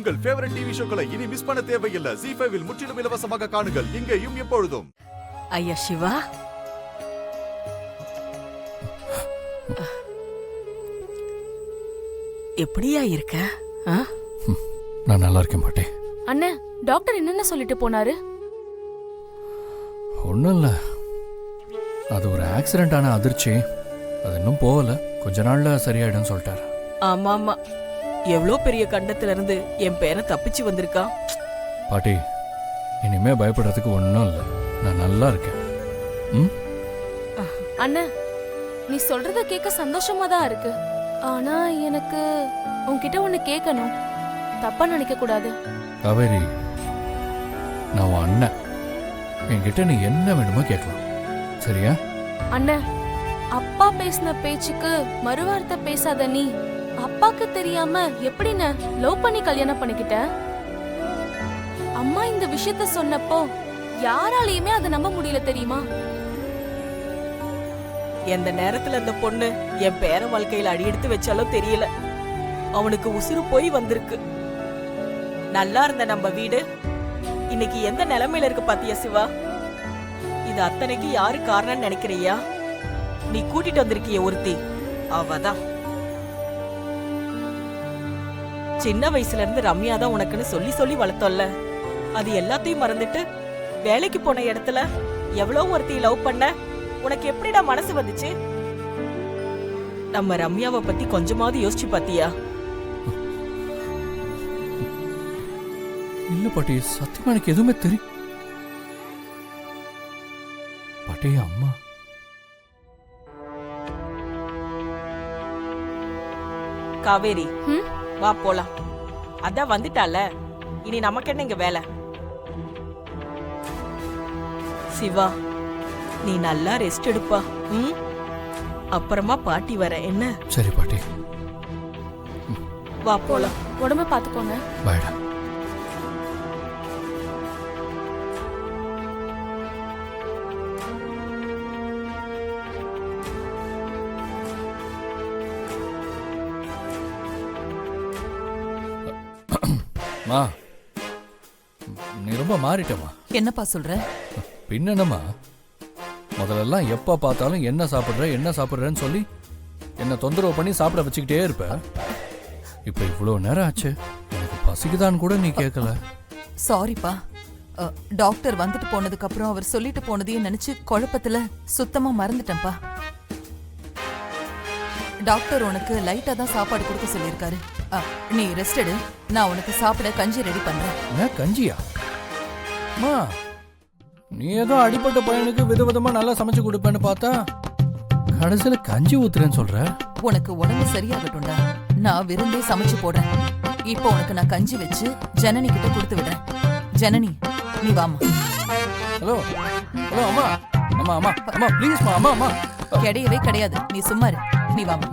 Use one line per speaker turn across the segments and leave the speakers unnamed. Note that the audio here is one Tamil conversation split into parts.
உங்கள் ஃபேவரட் டிவி ஷோக்களை இனி மிஸ் பண்ண தேவையில்லை. ZEE5 இல் முற்றிலும் இலவசமாக காணுங்கள். இங்கேயும் எப்பொழுதும்.
ஐயா சிவா, எப்படியா இருக்க?
நான் நல்லா இருக்கேன் பாட்டி.
அண்ணே, டாக்டர் என்னென்ன சொல்லிட்டு போனாரு?
ஒன்றும் இல்லை, அது ஒரு ஆக்சிடென்டான அதிர்ச்சி. அது இன்னும் போகல, கொஞ்ச நாள்ல சரியாயிடும் சொல்லிட்டாரு.
ஆமா ஆமா, எவ்வளோ பெரிய கண்டத்துல இருந்து என் பேரை தப்பிச்சு வந்திருக்கான்.
பாட்டி, இனிமே பயப்படுறதுக்கு ஒன்றும் இல்லை, நான் நல்லா இருக்கேன். ம்,
அண்ணே, நீ சொல்றத கேட்க சந்தோஷமா தான் இருக்கு. ஆனா எனக்கு உன்கிட்ட ஒண்ணு கேட்கணும். தப்பா நினைக்க கூடாது.
காவேரி, நான் உன் அண்ணன். என்கிட்ட நீ என்ன வேணுமோ கேட்கலாம், சரியா?
அண்ணே, அப்பா பேசின பேச்சுக்கு மறுவார்த்தை பேசாத நீ. அப்பாக்கு தெரியாம எப்படின்னு லவ் பண்ணி கல்யாணம் பண்ணிக்கிட்ட? அம்மா இந்த விஷயத்த சொன்னப்போ யாராலையுமே அதை நம்ப முடியல தெரியுமா?
எந்த நேரத்துல அந்த பொண்ணு என் பேர வாழ்க்கையில அடியெடுத்து வச்சாலும் தெரியல. அவனுக்கு உசுறு போய் வந்திருக்கு. நல்லா இருந்த நம்ம வீடு இன்னைக்கு எந்த நிலைமையில இருக்கு பாத்தியா சிவா? இது அத்தனைக்கு யாரு காரணம் நினைக்கிறியா? நீ கூட்டிட்டு வந்திருக்கிய ஒருத்தி, அவதான். சின்ன வயசுல இருந்து ரம்யா தான் உனக்குன்னு சொல்லி சொல்லி வளர்த்தோல்ல, அது எல்லாத்தையும் மறந்துட்டு வேலைக்கு போன இடத்துல எவ்வளவு ஒருத்தி லவ் பண்ண உனக்கு எப்படிடா மனசு வந்துச்சு? நம்ம ரம்யாவை பத்தி கொஞ்சமாவது யோசிச்சு பாத்தியா?
இல்ல பாட்டி, சத்தியமா எனக்கு எதுவுமே தெரியும். பாட்டி, அம்மா
காவேரி, வா போலாம். அதான் வந்துட்டால, இனி நமக்கு என்ன இங்க வேலை? சிவா, நீ நல்லா ரெஸ்ட் எடுப்பா. அப்புறமா பாட்டி வர என்ன?
சரி பாட்டி,
வா போலாம்.
உடம்ப பாத்துக்கோங்க.
பாய்டா. மா, நீ ரொம்ப மாறிட்டமா.
என்னப்பா சொல்ற?
பின்னமா, முதல்லலாம் எப்ப பார்த்தாலும் என்ன சாப்பிடுறேன்னு சொல்லி என்ன தொந்தரவு பண்ணி சாப்பிட வச்சுக்கிட்டே இருப்ப. இப்ப இவ்வளவு நேரம் ஆச்சு, எனக்கு பசிக்குதான்னு கூட நீ கேட்கல.
சாரிப்பா, டாக்டர் வந்துட்டு போனதுக்கு அப்புறம் அவர் சொல்லிட்டு போனதையும் நினைச்சு குழப்பத்துல சுத்தமா மறந்துட்டேன்ப்பா. டாக்டர் உனக்கு லைட்டா தான் சாப்பாடு கொடுக்க சொல்லியிருக்காரு. நீ ரெஸ்ட் எடு, நான் உனக்கு சாப்பிட கஞ்சி ரெடி பண்றேன்.
கஞ்சியா? மா, நீ ஏதோ அடிப்பட்ட பையனுக்கு விதவிதமா நல்லா சமைச்சு கொடுப்பேன்னு பார்த்தா கடைசியில கஞ்சி ஊத்துறேன்னு சொல்ற.
உனக்கு உடம்பு சரியாகட்டும்டா, நான் விருந்தே சமைச்சு போடுறேன். இப்போ உனக்கு நான் கஞ்சி வச்சு ஜனனி கிட்ட கொடுத்து விடுறேன். ஜனனி, நீ வாமா.
ஹலோ ஹலோ, அம்மா அம்மா அம்மா அம்மா ப்ளீஸ் மா, அம்மா அம்மா.
கிடையவே கிடையாது, நீ சும்மா இரு. நீ வாமா.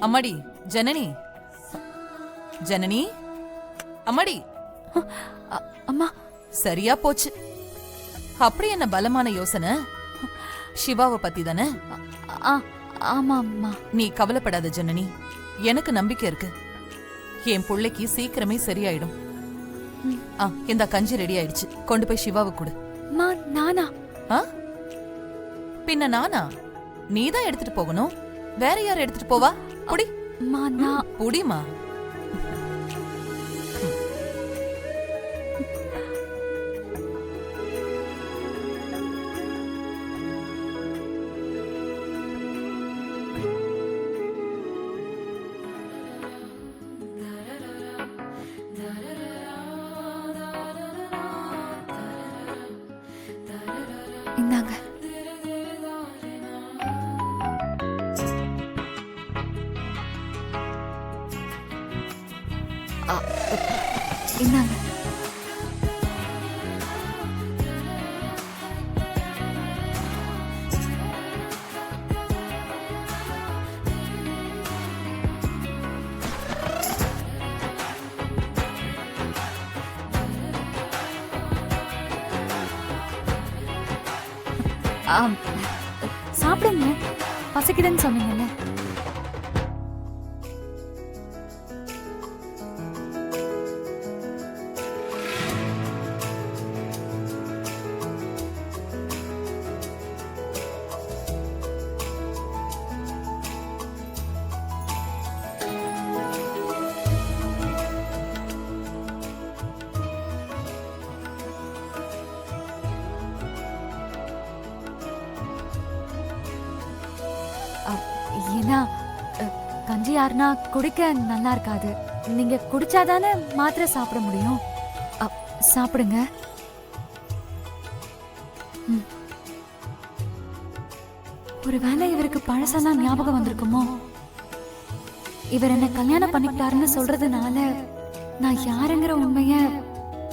அம்மாடி, ஜனனி, ஜனனி, அம்மாடி.
அம்மா,
சரியா போச்சு. அப்படி என்ன பலமான யோசனை? சிவாவை பத்தி தானே?
ஆமா அம்மா.
நீ கவலைப்படாத ஜனனி, எனக்கு நம்பிக்கை இருக்கு. என் பிள்ளைக்கு சீக்கிரமே சரியாயிடும். இந்த கஞ்சி ரெடி ஆயிடுச்சு, கொண்டு போய் சிவாவை கொடு.
நானா?
பின்ன நானா? நீதான் எடுத்துட்டு போகணும், வேற யார் எடுத்துட்டு போவா? புடி. புடிமா.
இந்தாங்க. இந்தாங்க.
சாப்பிடுங்க, பசிக்குதுன்னு சொன்னீங்கல்ல. ஏன்னா கஞ்சி யாருன்னா குடிக்க நல்லா இருக்காது. நீங்க குடிச்சாதானே மாத்திரை சாப்பிட முடியும். சாப்பிடுங்க. ஒருவேளை இவருக்கு பழசெல்லாம் ஞாபகம் வந்திருக்குமோ? இவர் என்ன கல்யாணம் பண்ணிக்கிட்டாருன்னு சொல்றதுனால நான் யாருங்கிற உண்மைய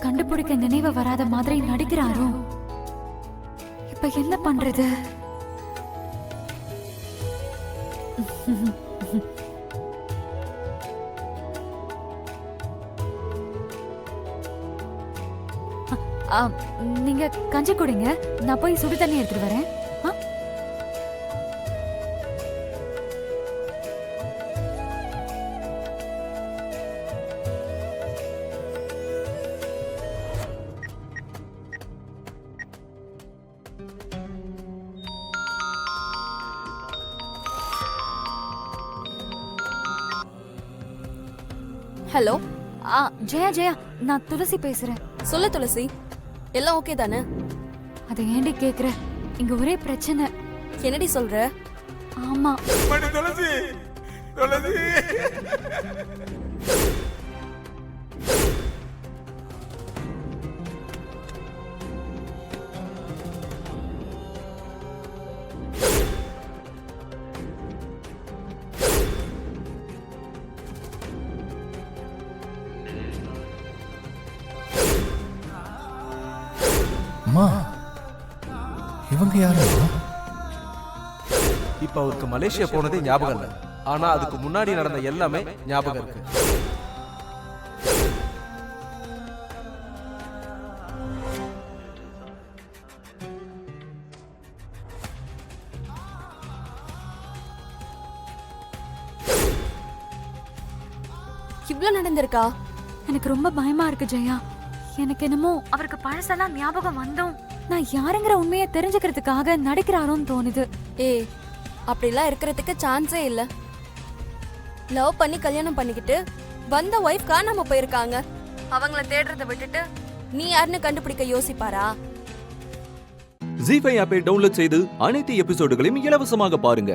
கண்டுபிடிக்க நினைவு வராத மாதிரி நடிக்கிறாரோ? இப்ப என்ன பண்றது? நீங்க கஞ்சி குடிங்க, நான் போய் சுடு தண்ணி எடுத்துட்டு வரேன்.
ஹலோ.
ஜெயா ஜெயா, நான் துளசி பேசுறேன்.
சொல்லு துளசி, எல்லாம் ஓகே தானே?
அதை ஏண்டி கேக்குற? இங்க ஒரே பிரச்சனை.
என்னடி சொல்ற?
ஆமா.
துளசி துளசி
அம்மா, இவங்க யாரு?
இப்ப அவருக்கு மலேசியா போனதே ஞாபகம் இல்லை, ஆனா அதுக்கு முன்னாடி நடந்த எல்லாமே ஞாபகம் இருக்கு.
இவ்ளோ நடந்திருக்கா?
எனக்கு ரொம்ப பயமா இருக்கு ஜெயா. எனக்கு என்னமோ அவருக்கு பழசெல்லாம் ஞாபகம் வந்தோம் நான் யாருங்கிற உண்மையை தெரிஞ்சுக்கிறதுக்காக நடிக்கிறாரோன்னு தோணுது.
அப்படிலாம் இருக்கிறதுக்கு சான்ஸே இல்ல. லவ் பண்ணி கல்யாணம் பண்ணிக்கிட்டு வந்த ஒய்ஃப் காணாம போயிருக்காங்க. அவங்கள தேடுறதை விட்டுட்டு நீ யாருன்னு கண்டுபிடிக்க யோசிப்பாரா?
ஜீ5 ஆப்பை டவுன்லோட் செய்து அனைத்து எபிசோடுகளையும் இலவசமாக பாருங்க.